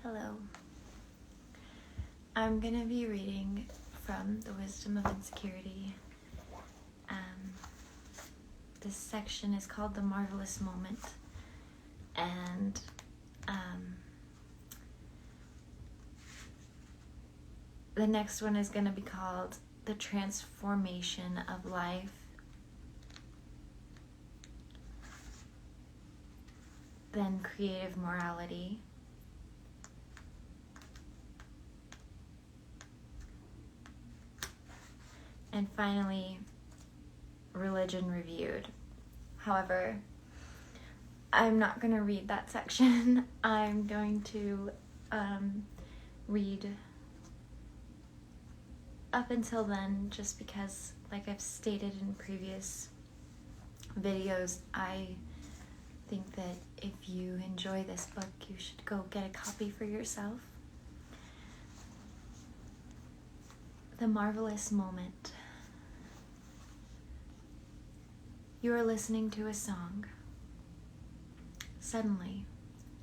Hello. I'm going to be reading from The Wisdom of Insecurity. This section is called The Marvelous Moment. And the next one is going to be called The Transformation of Life. Then Creative Morality. And finally, Religion Reviewed. However, I'm not going to read that section. I'm going to read up until then, just because, like I've stated in previous videos, I think that if you enjoy this book, you should go get a copy for yourself. The Marvelous Moment. You are listening to a song. Suddenly,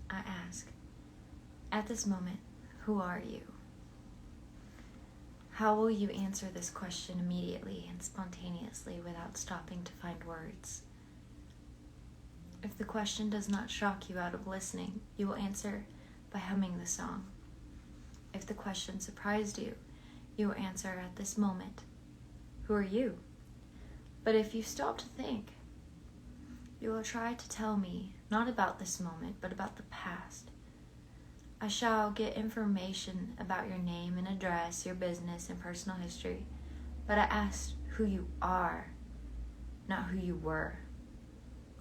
I ask, at this moment, who are you? How will you answer this question immediately and spontaneously without stopping to find words? If the question does not shock you out of listening, you will answer by humming the song. If the question surprised you, you will answer at this moment, who are you? But if you stop to think, you will try to tell me not about this moment, but about the past. I shall get information about your name and address, your business and personal history, but I asked who you are, not who you were.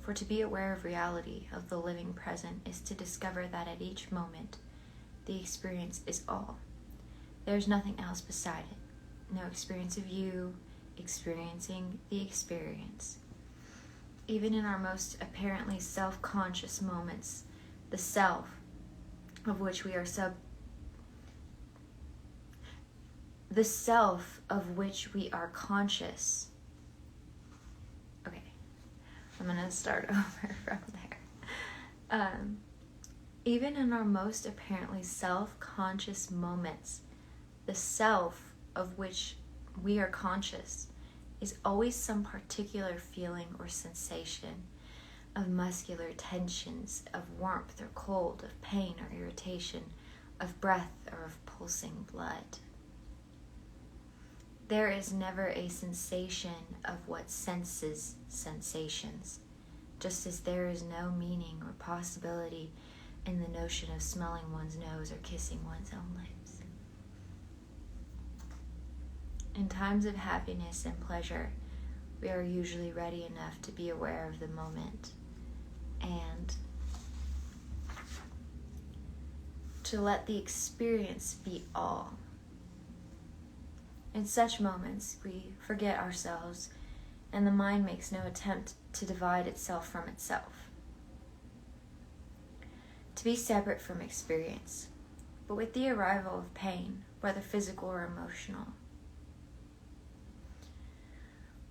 For to be aware of reality, of the living present, is to discover that at each moment, the experience is all. There is nothing else beside it. No experience of you experiencing the experience. Even in our most apparently self-conscious moments, the self of which we are conscious. Okay, I'm gonna start over from there. Even in our most apparently self-conscious moments, the self of which we are conscious is always some particular feeling or sensation of muscular tensions, of warmth or cold, of pain or irritation, of breath or of pulsing blood. There is never a sensation of what senses sensations, just as there is no meaning or possibility in the notion of smelling one's nose or kissing one's own lips. In times of happiness and pleasure, we are usually ready enough to be aware of the moment and to let the experience be all. In such moments, we forget ourselves, and the mind makes no attempt to divide itself from itself, to be separate from experience. But with the arrival of pain, whether physical or emotional,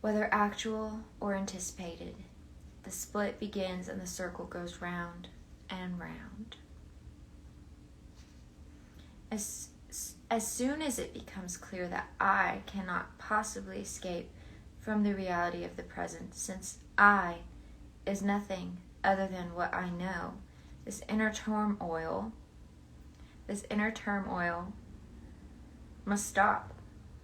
whether actual or anticipated, the split begins and the circle goes round and round. As soon as it becomes clear that I cannot possibly escape from the reality of the present, since I is nothing other than what I know, this inner turmoil must stop.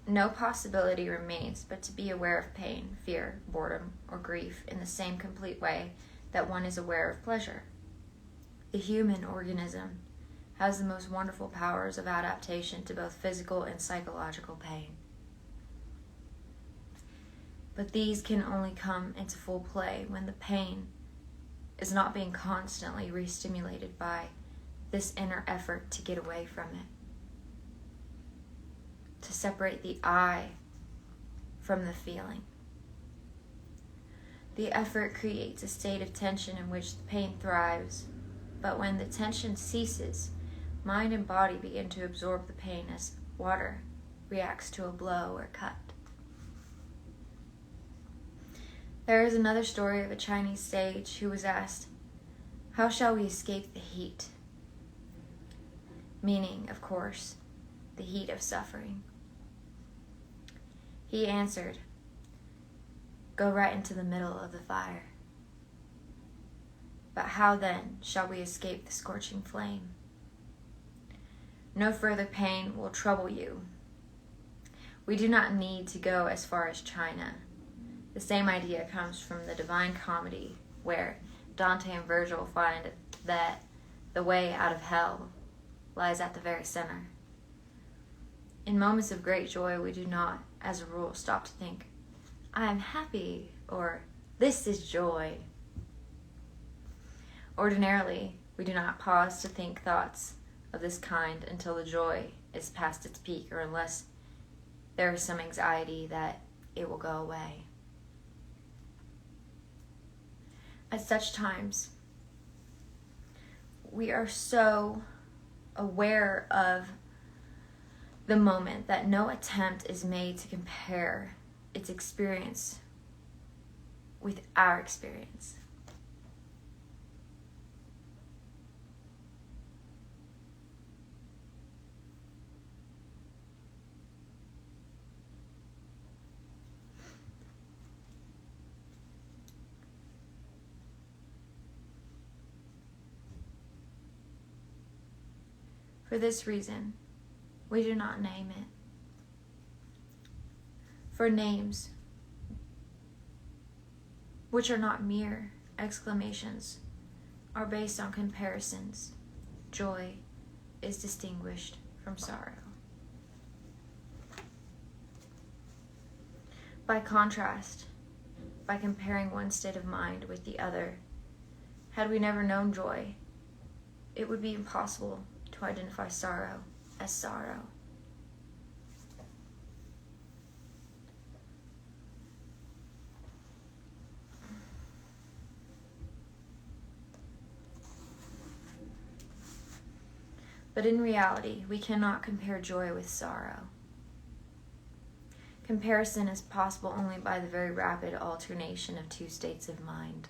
No possibility remains but to be aware of pain, fear, boredom, or grief in the same complete way that one is aware of pleasure. The human organism has the most wonderful powers of adaptation to both physical and psychological pain. But these can only come into full play when the pain is not being constantly re-stimulated by this inner effort to get away from it, to separate the I from the feeling. The effort creates a state of tension in which the pain thrives, but when the tension ceases, mind and body begin to absorb the pain as water reacts to a blow or cut. There is another story of a Chinese sage who was asked, "How shall we escape the heat?" meaning, of course, the heat of suffering. He answered, "Go right into the middle of the fire. But how then shall we escape the scorching flame? No further pain will trouble you. We do not need to go as far as China." The same idea comes from the Divine Comedy, where Dante and Virgil find that the way out of hell lies at the very center. In moments of great joy, we do not, as a rule, stop to think, "I am happy," or "This is joy." Ordinarily, we do not pause to think thoughts of this kind until the joy is past its peak, or unless there is some anxiety that it will go away. At such times, we are so aware of the moment that no attempt is made to compare its experience with our experience. For this reason, we do not name it. For names, which are not mere exclamations, are based on comparisons. Joy is distinguished from sorrow. By contrast, by comparing one state of mind with the other, had we never known joy, it would be impossible to identify sorrow as sorrow. But in reality, we cannot compare joy with sorrow. Comparison is possible only by the very rapid alternation of two states of mind.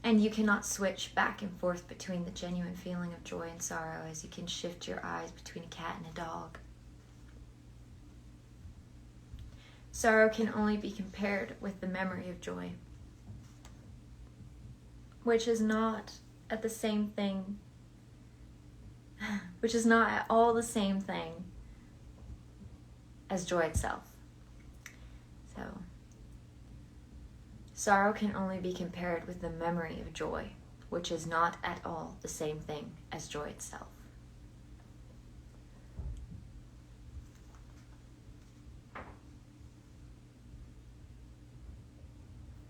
And you cannot switch back and forth between the genuine feeling of joy and sorrow as you can shift your eyes between a cat and a dog. Sorrow can only be compared with the memory of joy, which is not at all the same thing as joy itself. So, sorrow can only be compared with the memory of joy, which is not at all the same thing as joy itself.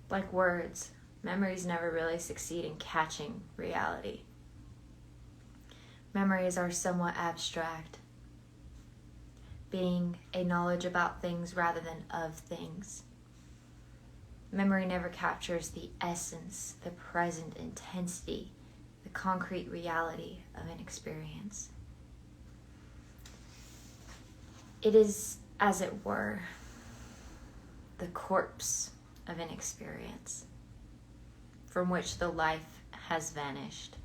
Like words, memories never really succeed in catching reality. Memories are somewhat abstract, being a knowledge about things rather than of things. Memory never captures the essence, the present intensity, the concrete reality of an experience. It is, as it were, the corpse of an experience from which the life has vanished.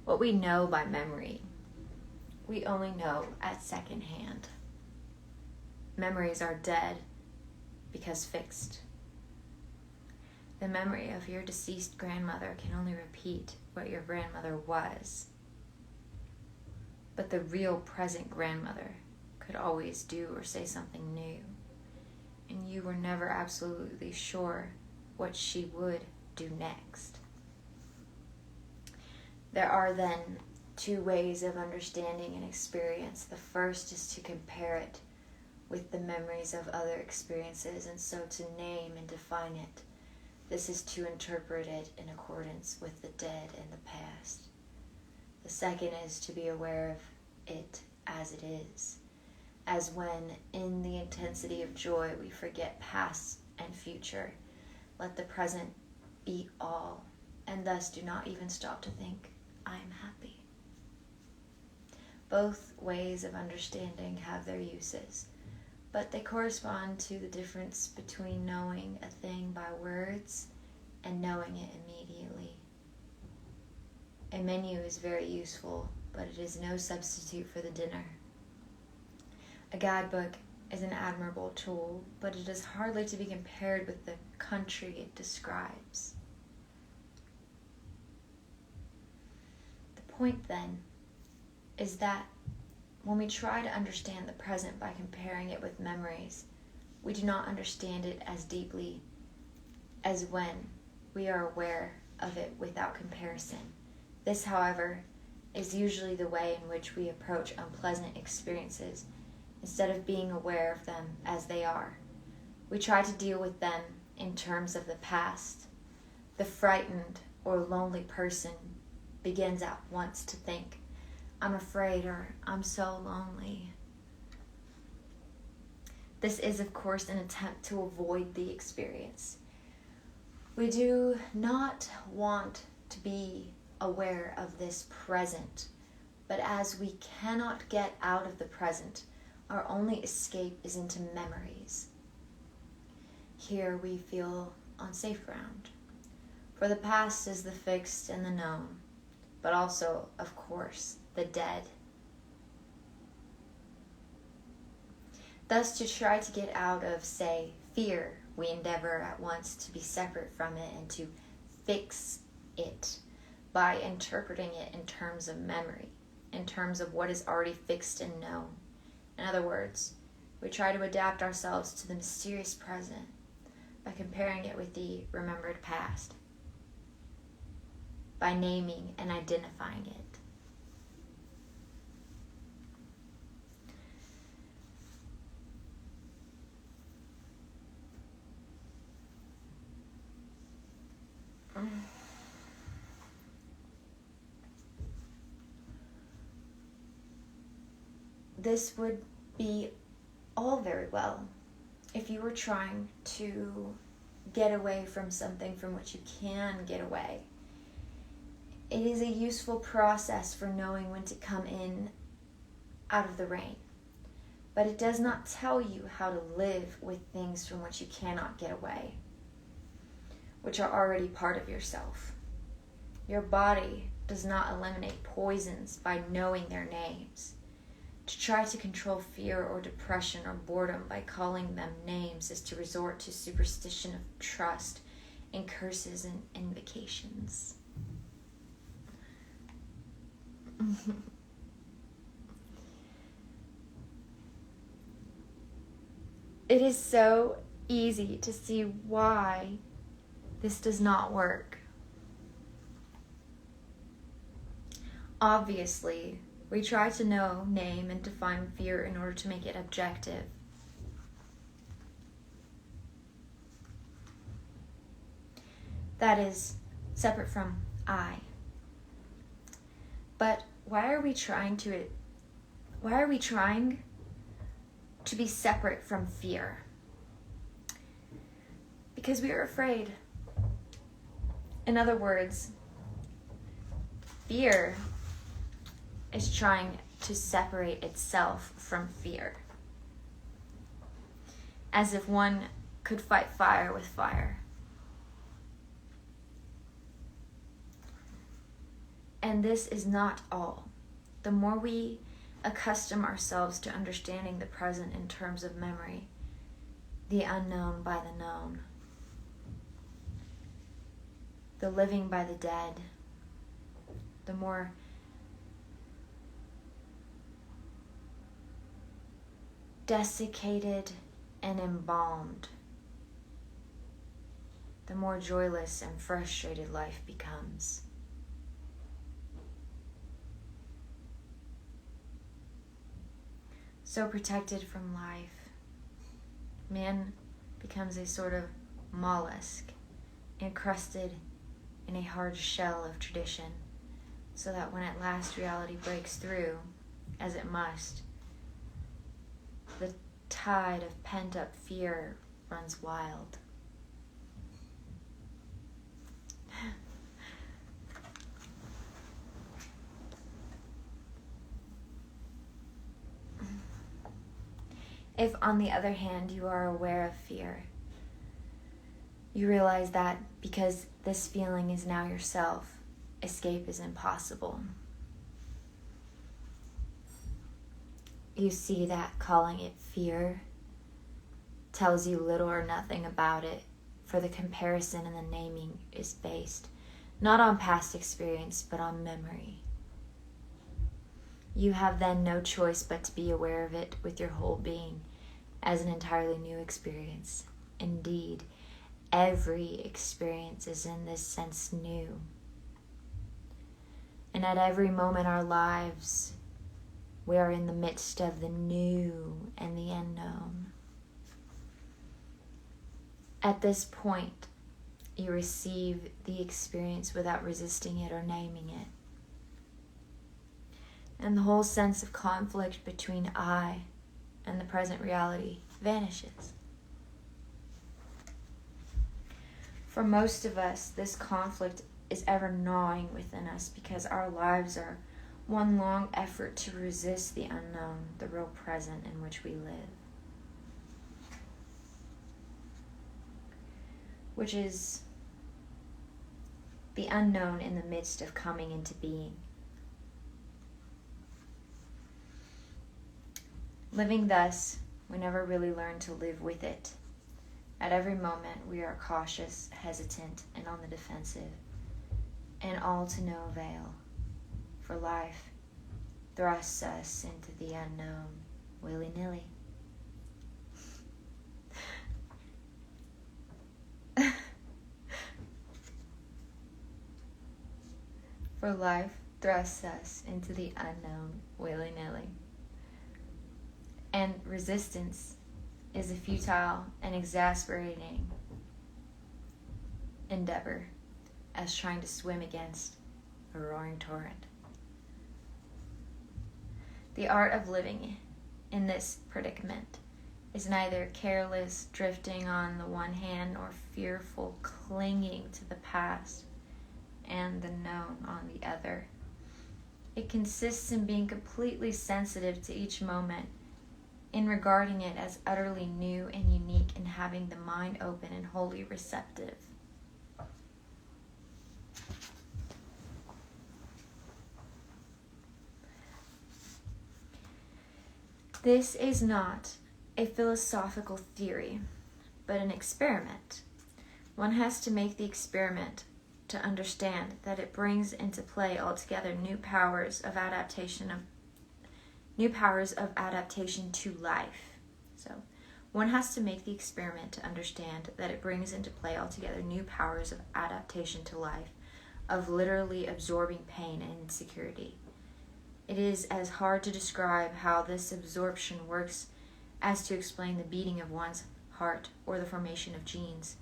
What we know by memory, we only know at second hand. Memories are dead because fixed. The memory of your deceased grandmother can only repeat what your grandmother was. But the real present grandmother could always do or say something new, and you were never absolutely sure what she would do next. There are then two ways of understanding an experience. The first is to compare it with the memories of other experiences, and so to name and define it. This is to interpret it in accordance with the dead and the past. The second is to be aware of it as it is, as when in the intensity of joy we forget past and future, let the present be all, and thus do not even stop to think, I am happy. Both ways of understanding have their uses, but they correspond to the difference between knowing a thing by words and knowing it immediately. A menu is very useful, but it is no substitute for the dinner. A guidebook is an admirable tool, but it is hardly to be compared with the country it describes. The point, then, is that when we try to understand the present by comparing it with memories, we do not understand it as deeply as when we are aware of it without comparison. This, however, is usually the way in which we approach unpleasant experiences instead of being aware of them as they are. We try to deal with them in terms of the past. The frightened or lonely person begins at once to think, "I'm afraid," or "I'm so lonely." This is, of course, an attempt to avoid the experience. We do not want to be aware of this present, but as we cannot get out of the present, our only escape is into memories. Here we feel on safe ground, for the past is the fixed and the known, but also, of course, the dead. Thus, to try to get out of, say, fear, we endeavor at once to be separate from it and to fix it by interpreting it in terms of memory, in terms of what is already fixed and known. In other words, we try to adapt ourselves to the mysterious present by comparing it with the remembered past, by naming and identifying it. This would be all very well if you were trying to get away from something from which you can get away. It is a useful process for knowing when to come in out of the rain, but it does not tell you how to live with things from which you cannot get away, which are already part of yourself. Your body does not eliminate poisons by knowing their names. To try to control fear or depression or boredom by calling them names is to resort to superstition of trust and curses and invocations. It is so easy to see why this does not work. Obviously, we try to know, name, and define fear in order to make it objective. That is, separate from I. But why are we trying to be separate from fear? Because we are afraid. In other words, fear is trying to separate itself from fear, as if one could fight fire with fire. And this is not all. The more we accustom ourselves to understanding the present in terms of memory, the unknown by the known, the living by the dead, the more desiccated and embalmed, the more joyless and frustrated life becomes. So protected from life, man becomes a sort of mollusk, encrusted in a hard shell of tradition, so that when at last reality breaks through, as it must, the tide of pent-up fear runs wild. If, on the other hand, you are aware of fear, you realize that because this feeling is now yourself, escape is impossible. You see that calling it fear tells you little or nothing about it, for the comparison and the naming is based not on past experience, but on memory. You have then no choice but to be aware of it with your whole being as an entirely new experience. Indeed, every experience is in this sense new. And at every moment in our lives, we are in the midst of the new and the unknown. At this point, you receive the experience without resisting it or naming it. And the whole sense of conflict between I and the present reality vanishes. For most of us, this conflict is ever gnawing within us because our lives are one long effort to resist the unknown, the real present in which we live, which is the unknown in the midst of coming into being. Living thus, we never really learn to live with it. At every moment, we are cautious, hesitant, and on the defensive, and all to no avail. For life thrusts us into the unknown, willy-nilly. For life thrusts us into the unknown, willy-nilly. And resistance is a futile and exasperating endeavor as trying to swim against a roaring torrent. The art of living in this predicament is neither careless drifting on the one hand nor fearful clinging to the past and the known on the other. It consists in being completely sensitive to each moment, in regarding it as utterly new and unique, and having the mind open and wholly receptive. This is not a philosophical theory, but an experiment. One has to make the experiment to understand that it brings into play altogether new powers of adaptation to life. So, one has to make the experiment to understand that it brings into play altogether new powers of adaptation to life, of literally absorbing pain and insecurity. It is as hard to describe how this absorption works as to explain the beating of one's heart or the formation of genes.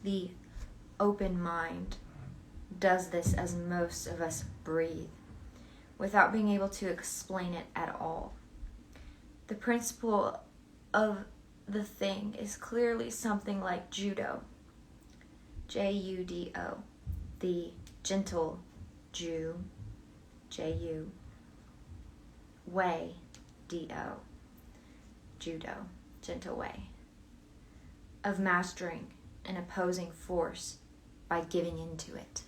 The open mind does this as most of us breathe, without being able to explain it at all. The principle of the thing is clearly something like judo, Judo, the gentle Jew, Ju, way, Do, judo, gentle way, of mastering an opposing force by giving into it.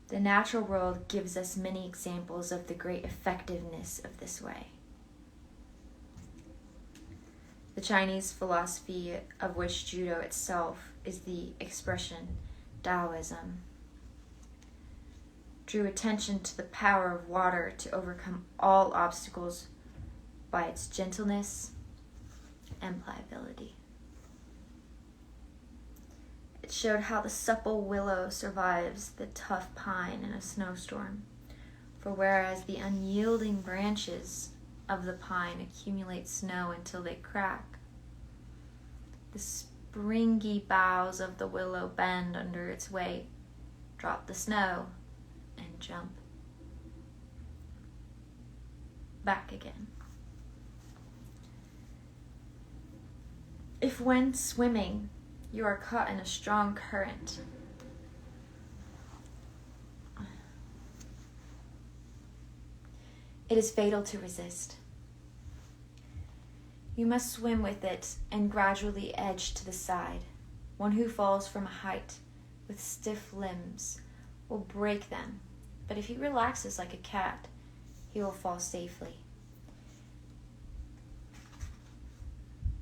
The natural world gives us many examples of the great effectiveness of this way. The Chinese philosophy, of which judo itself is the expression, Taoism, drew attention to the power of water to overcome all obstacles by its gentleness and pliability. It showed how the supple willow survives the tough pine in a snowstorm, for whereas the unyielding branches of the pine accumulate snow until they crack, the springy boughs of the willow bend under its weight, drop the snow, and jump back again. If when swimming you are caught in a strong current, it is fatal to resist. You must swim with it and gradually edge to the side. One who falls from a height with stiff limbs will break them, but if he relaxes like a cat, he will fall safely.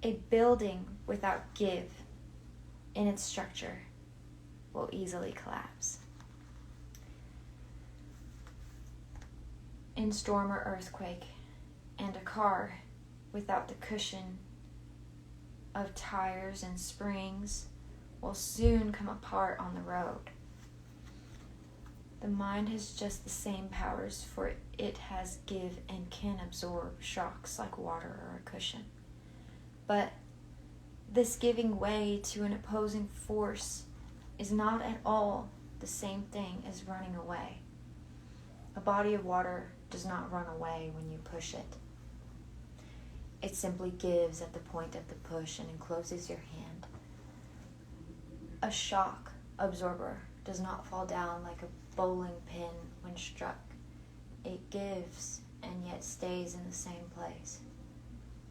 A building without give in its structure will easily collapse. In storm or earthquake, and a car without the cushion of tires and springs will soon come apart on the road. The mind has just the same powers, for it has give and can absorb shocks like water or a cushion. But this giving way to an opposing force is not at all the same thing as running away. A body of water does not run away when you push it. It simply gives at the point of the push and encloses your hand. A shock absorber does not fall down like a bowling pin when struck. It gives and yet stays in the same place.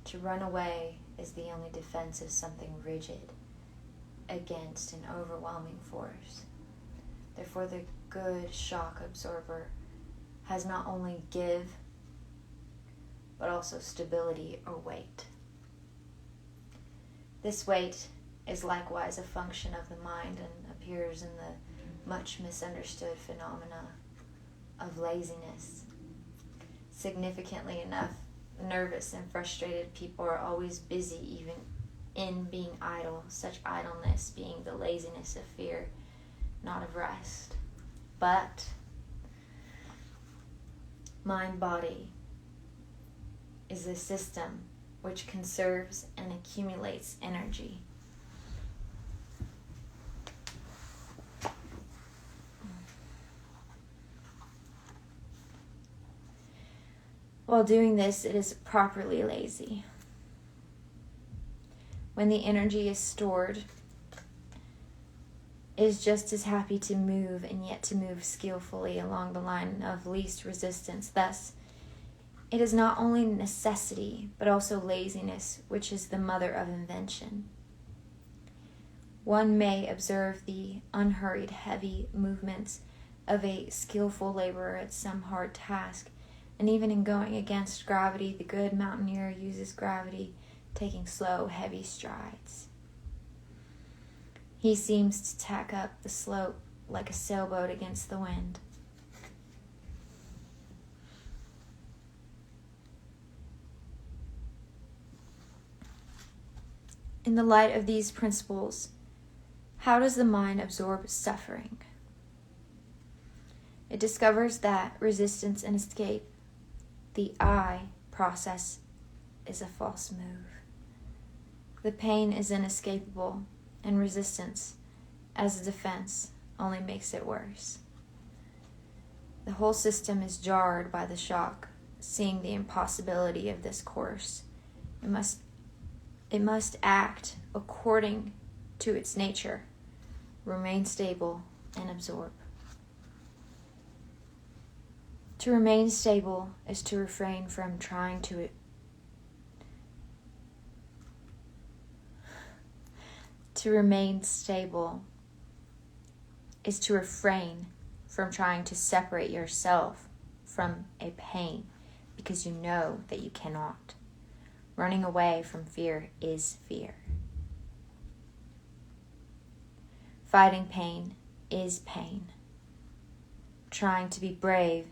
To run away is the only defense of something rigid against an overwhelming force. Therefore, the good shock absorber has not only give, but also stability or weight. This weight is likewise a function of the mind and appears in the much misunderstood phenomena of laziness. Significantly enough, nervous and frustrated people are always busy, even in being idle, such idleness being the laziness of fear, not of rest. But mind-body is a system which conserves and accumulates energy. While doing this, it is properly lazy. When the energy is stored, it is just as happy to move and yet to move skillfully along the line of least resistance. Thus, it is not only necessity, but also laziness, which is the mother of invention. One may observe the unhurried, heavy movements of a skillful laborer at some hard task, and even in going against gravity, the good mountaineer uses gravity, taking slow, heavy strides. He seems to tack up the slope like a sailboat against the wind. In the light of these principles, how does the mind absorb suffering? It discovers that resistance and escape, the I process, is a false move. The pain is inescapable, and resistance, as a defense, only makes it worse. The whole system is jarred by the shock, seeing the impossibility of this course. It must act according to its nature, remain stable, and absorb. To remain stable is to refrain from trying to remain stable is to refrain from trying to separate yourself from a pain because you know that you cannot. Running away from fear is fear. Fighting pain is pain. Trying to be brave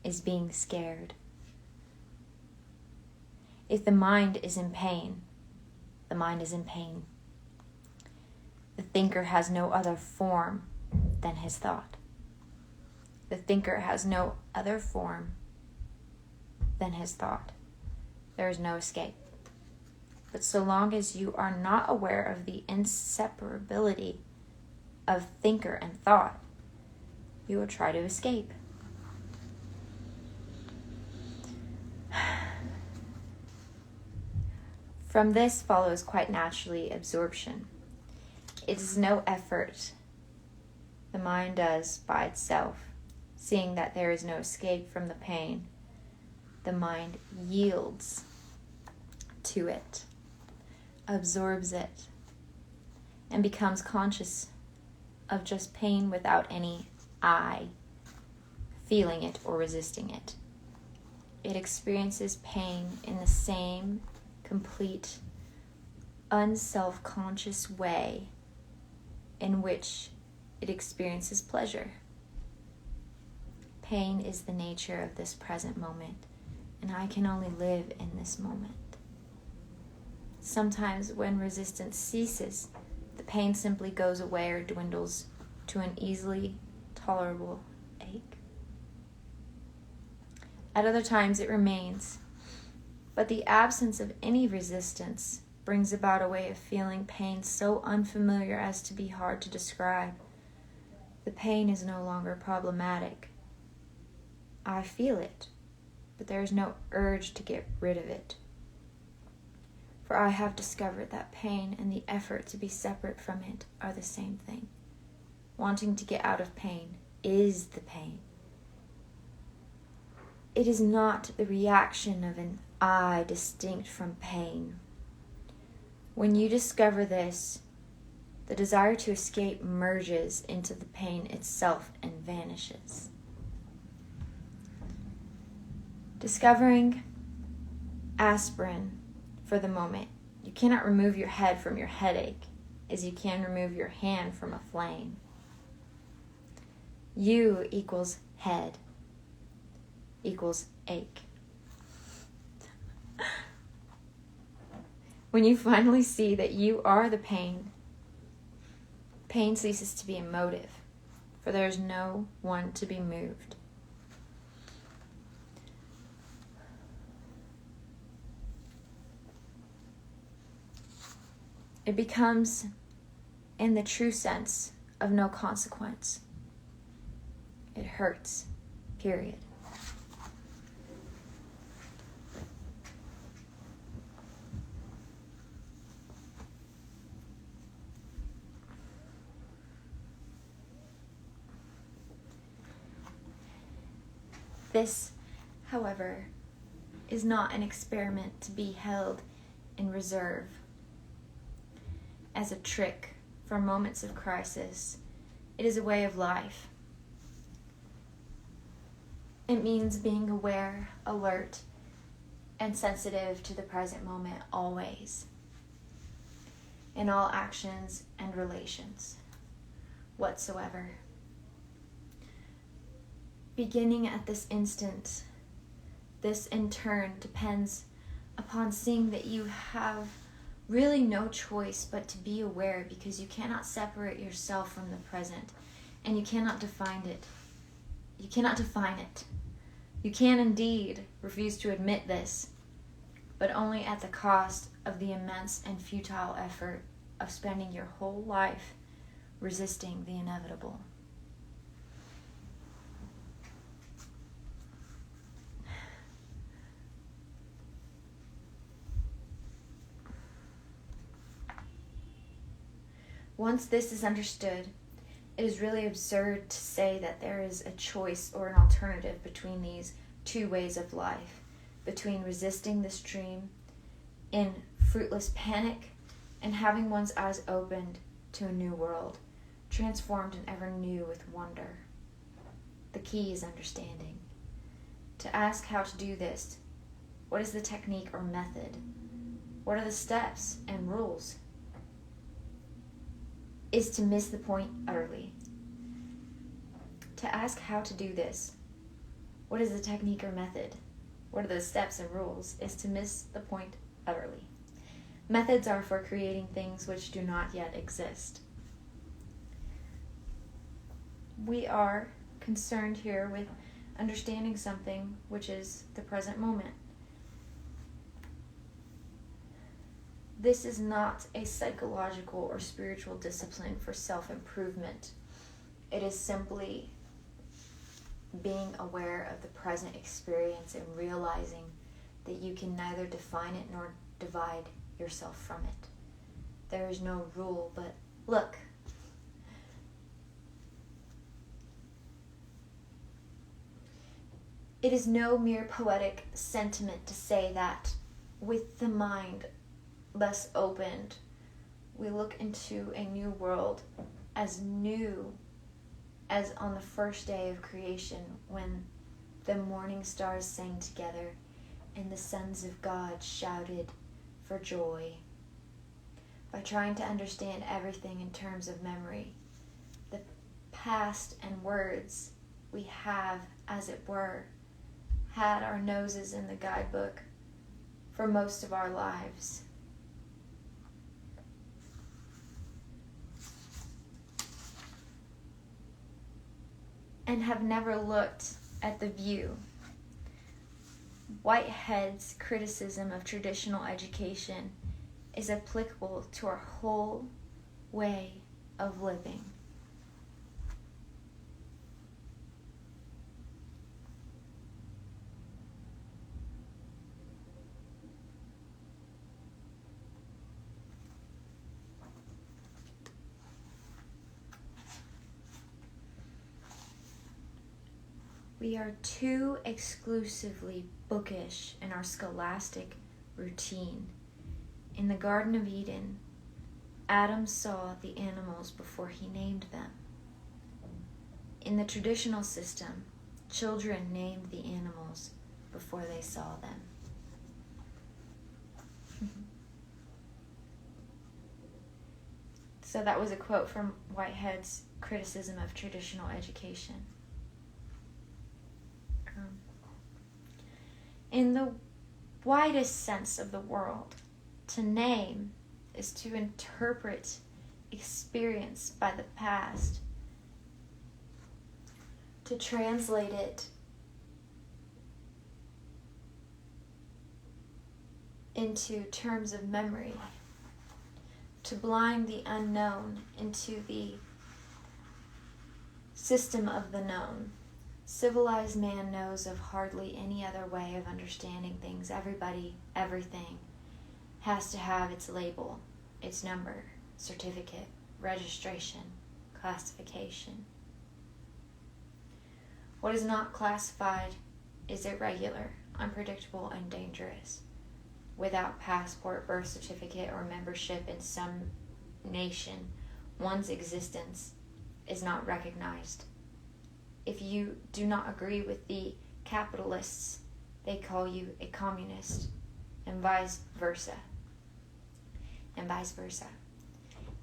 is being scared. If the mind is in pain, the mind is in pain. The thinker has no other form than his thought. The thinker has no other form than his thought. There is no escape. But so long as you are not aware of the inseparability of thinker and thought, you will try to escape. From this follows quite naturally absorption. It is no effort the mind does by itself, seeing that there is no escape from the pain. The mind yields to it, absorbs it, and becomes conscious of just pain without any I feeling it or resisting it. It experiences pain in the same complete, unself-conscious way in which it experiences pleasure. Pain is the nature of this present moment, and I can only live in this moment. Sometimes when resistance ceases, the pain simply goes away or dwindles to an easily tolerable ache. At other times it remains, but the absence of any resistance brings about a way of feeling pain so unfamiliar as to be hard to describe. The pain is no longer problematic. I feel it, but there is no urge to get rid of it. For I have discovered that pain and the effort to be separate from it are the same thing. Wanting to get out of pain is the pain. It is not the reaction of an I distinct from pain. When you discover this, the desire to escape merges into the pain itself and vanishes. Discovering aspirin for the moment, you cannot remove your head from your headache as you can remove your hand from a flame. You equals head equals ache. When you finally see that you are the pain, pain ceases to be a motive, for there is no one to be moved. It becomes, in the true sense, of no consequence. It hurts, period. This, however, is not an experiment to be held in reserve as a trick for moments of crisis. It is a way of life. It means being aware, alert, and sensitive to the present moment always, in all actions and relations whatsoever. Beginning at this instant, this in turn depends upon seeing that you have really no choice but to be aware, because you cannot separate yourself from the present, and you cannot define it. You cannot define it. You can indeed refuse to admit this, but only at the cost of the immense and futile effort of spending your whole life resisting the inevitable. Once this is understood, it is really absurd to say that there is a choice or an alternative between these two ways of life, between resisting the stream in fruitless panic and having one's eyes opened to a new world, transformed and ever new with wonder. The key is understanding. To ask how to do this, what is the technique or method? What are the steps and rules? Is to miss the point utterly. To ask how to do this, what is the technique or method? What are the steps and rules? Is to miss the point utterly. Methods are for creating things which do not yet exist. We are concerned here with understanding something which is the present moment. This is not a psychological or spiritual discipline for self-improvement. It is simply being aware of the present experience and realizing that you can neither define it nor divide yourself from it. There is no rule, but look. It is no mere poetic sentiment to say that with the mind thus opened, we look into a new world as new as on the first day of creation, when the morning stars sang together and the sons of God shouted for joy. By trying to understand everything in terms of memory, the past and words we have, as it were, had our noses in the guidebook for most of our lives. And have never looked at the view. Whitehead's criticism of traditional education is applicable to our whole way of living. We are too exclusively bookish in our scholastic routine. In the Garden of Eden, Adam saw the animals before he named them. In the traditional system, children named the animals before they saw them. So that was a quote from Whitehead's criticism of traditional education. In the widest sense of the world, to name is to interpret experience by the past, to translate it into terms of memory, to blind the unknown into the system of the known. Civilized man knows of hardly any other way of understanding things. Everybody, everything has to have its label, its number, certificate, registration, classification. What is not classified is irregular, unpredictable, and dangerous. Without passport, birth certificate, or membership in some nation, one's existence is not recognized. If you do not agree with the capitalists, they call you a communist, and vice versa.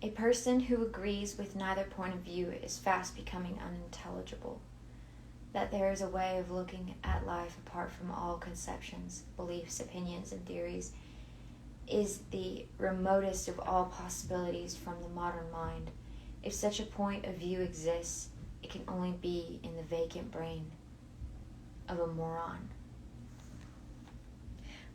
A person who agrees with neither point of view is fast becoming unintelligible. That there is a way of looking at life apart from all conceptions, beliefs, opinions, and theories is the remotest of all possibilities from the modern mind. If such a point of view exists, it can only be in the vacant brain of a moron.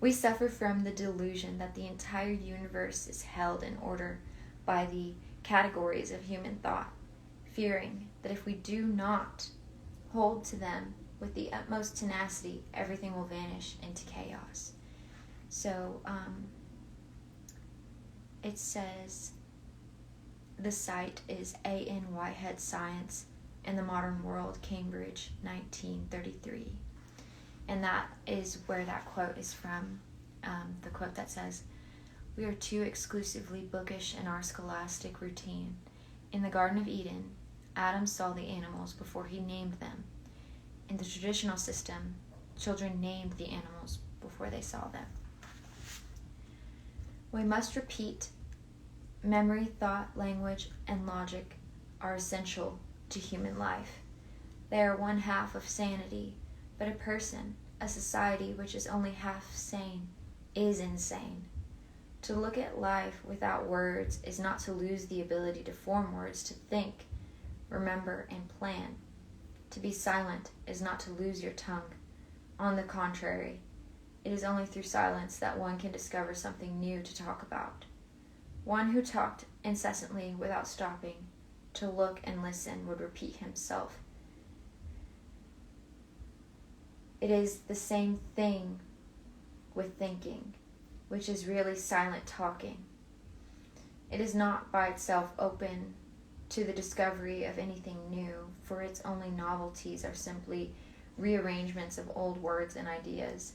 We suffer from the delusion that the entire universe is held in order by the categories of human thought, fearing that if we do not hold to them with the utmost tenacity, everything will vanish into chaos. So, it says the site is A.N. Whitehead Science in the Modern World, Cambridge, 1933. And that is where that quote is from. The quote that says, "We are too exclusively bookish in our scholastic routine. In the Garden of Eden, Adam saw the animals before he named them. In the traditional system, children named the animals before they saw them." We must repeat, memory, thought, language, and logic are essential to human life. They are one half of sanity, but a person, a society which is only half sane, is insane. To look at life without words is not to lose the ability to form words, to think, remember, and plan. To be silent is not to lose your tongue. On the contrary, it is only through silence that one can discover something new to talk about. One who talked incessantly without stopping to look and listen would repeat himself. It is the same thing with thinking, which is really silent talking. It is not by itself open to the discovery of anything new, for its only novelties are simply rearrangements of old words and ideas.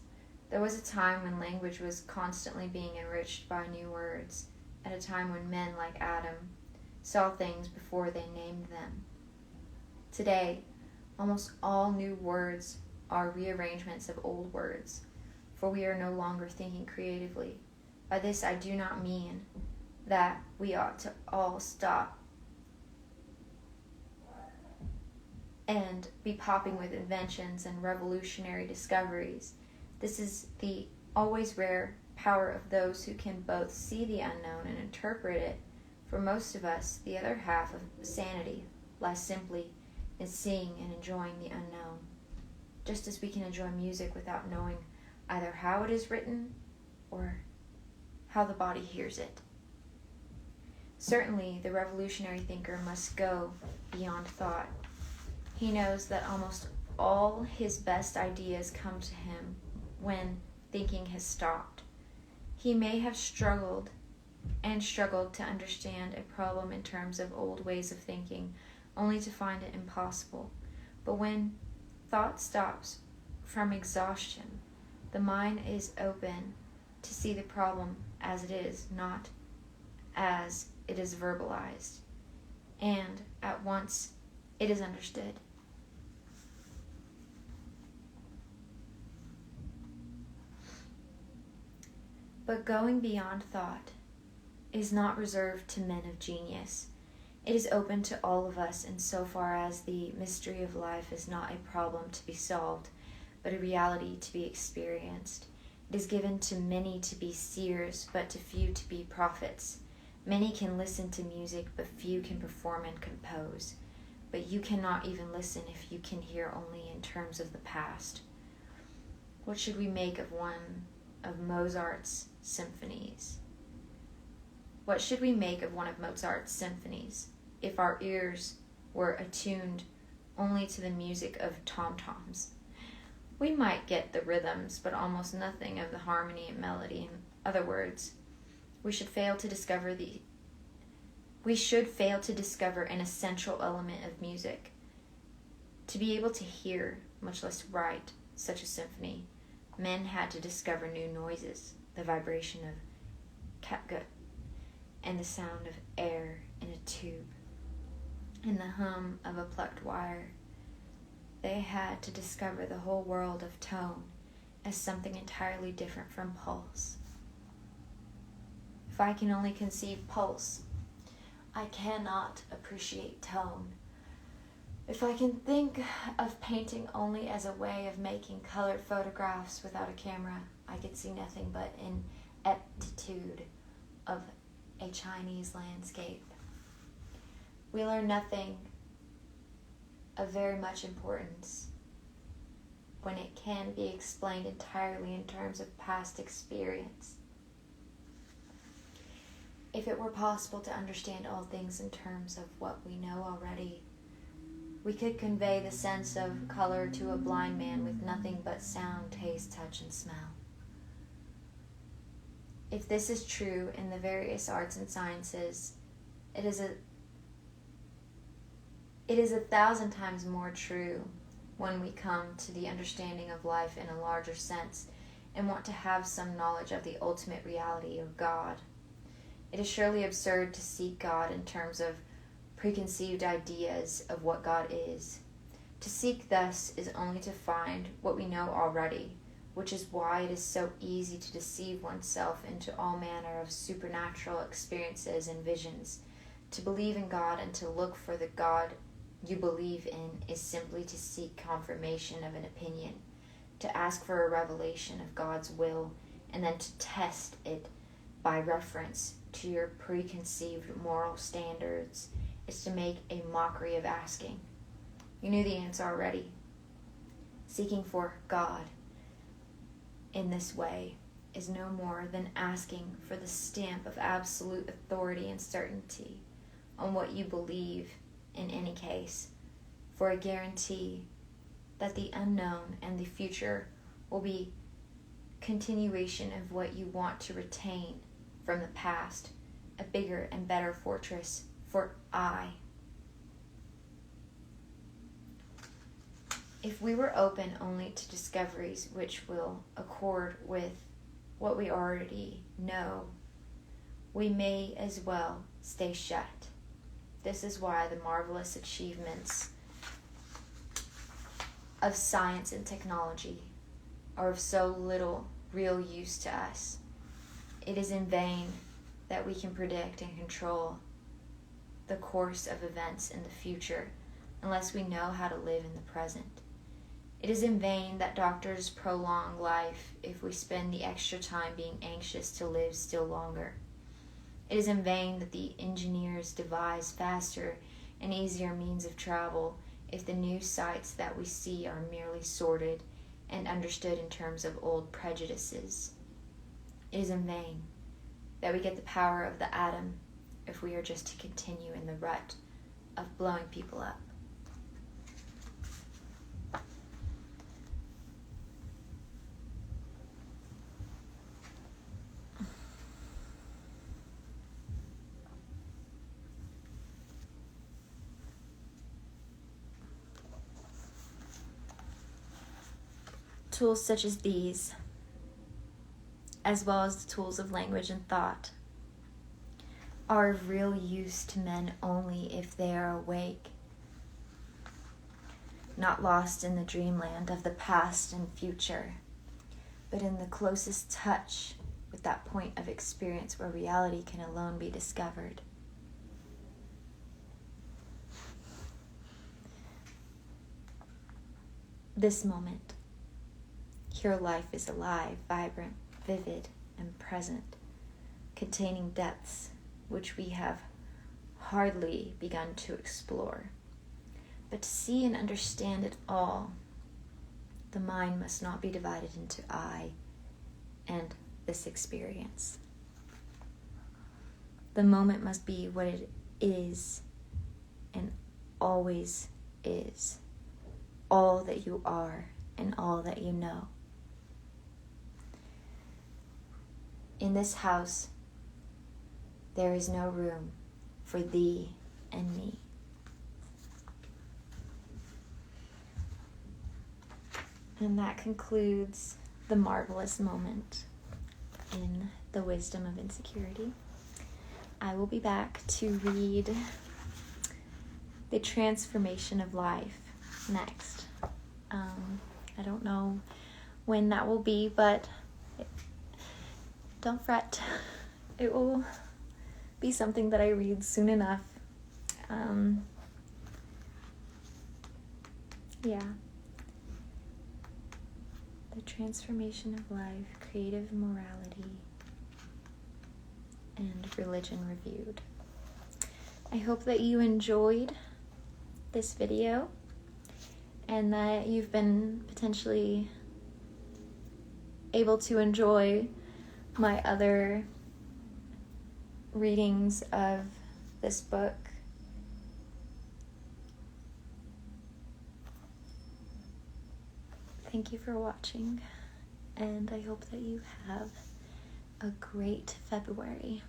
There was a time when language was constantly being enriched by new words, at a time when men like Adam saw things before they named them. Today, almost all new words are rearrangements of old words, for we are no longer thinking creatively. By this I do not mean that we ought to all stop and be popping with inventions and revolutionary discoveries. This is the always rare power of those who can both see the unknown and interpret it. For most of us, the other half of sanity lies simply in seeing and enjoying the unknown, just as we can enjoy music without knowing either how it is written or how the body hears it. Certainly, the revolutionary thinker must go beyond thought. He knows that almost all his best ideas come to him when thinking has stopped. He may have struggled to understand a problem in terms of old ways of thinking, only to find it impossible. But when thought stops from exhaustion, the mind is open to see the problem as it is, not as it is verbalized, and at once it is understood. But going beyond thought is not reserved to men of genius. It is open to all of us insofar as the mystery of life is not a problem to be solved, but a reality to be experienced. It is given to many to be seers, but to few to be prophets. Many can listen to music, but few can perform and compose. But you cannot even listen if you can hear only in terms of the past. What should we make of one of Mozart's symphonies? What should we make of one of Mozart's symphonies if our ears were attuned only to the music of tom-toms? We might get the rhythms, but almost nothing of the harmony and melody. In other words, we should fail to discover an essential element of music. To be able to hear, much less write, such a symphony, men had to discover new noises, the vibration of catgut, and the sound of air in a tube, and the hum of a plucked wire. They had to discover the whole world of tone as something entirely different from pulse. If I can only conceive pulse, I cannot appreciate tone. If I can think of painting only as a way of making colored photographs without a camera, I could see nothing but an ineptitude of a Chinese landscape. We learn nothing of very much importance when it can be explained entirely in terms of past experience. If it were possible to understand all things in terms of what we know already, we could convey the sense of color to a blind man with nothing but sound, taste, touch, and smell. If this is true in the various arts and sciences, it is a 1,000 times more true when we come to the understanding of life in a larger sense and want to have some knowledge of the ultimate reality of God. It is surely absurd to seek God in terms of preconceived ideas of what God is. To seek thus is only to find what we know already, which is why it is so easy to deceive oneself into all manner of supernatural experiences and visions. To believe in God and to look for the God you believe in is simply to seek confirmation of an opinion, to ask for a revelation of God's will, and then to test it by reference to your preconceived moral standards is to make a mockery of asking. You knew the answer already. Seeking for God in this way is no more than asking for the stamp of absolute authority and certainty on what you believe in any case, for a guarantee that the unknown and the future will be continuation of what you want to retain from the past, a bigger and better fortress for I. If we were open only to discoveries which will accord with what we already know, we may as well stay shut. This is why the marvelous achievements of science and technology are of so little real use to us. It is in vain that we can predict and control the course of events in the future unless we know how to live in the present. It is in vain that doctors prolong life if we spend the extra time being anxious to live still longer. It is in vain that the engineers devise faster and easier means of travel if the new sights that we see are merely sorted and understood in terms of old prejudices. It is in vain that we get the power of the atom if we are just to continue in the rut of blowing people up. Tools such as these, as well as the tools of language and thought, are of real use to men only if they are awake, not lost in the dreamland of the past and future, but in the closest touch with that point of experience where reality can alone be discovered. This moment, here life is alive, vibrant, vivid, and present, containing depths which we have hardly begun to explore. But to see and understand it all, the mind must not be divided into I and this experience. The moment must be what it is and always is, all that you are and all that you know. In this house, there is no room for thee and me. And that concludes the marvelous moment in the wisdom of insecurity. I will be back to read the transformation of life next. I don't know when that will be, but don't fret. It will be something that I read soon enough. The transformation of life, creative morality, and religion reviewed. I hope that you enjoyed this video and that you've been potentially able to enjoy my other readings of this book. Thank you for watching, and I hope that you have a great February.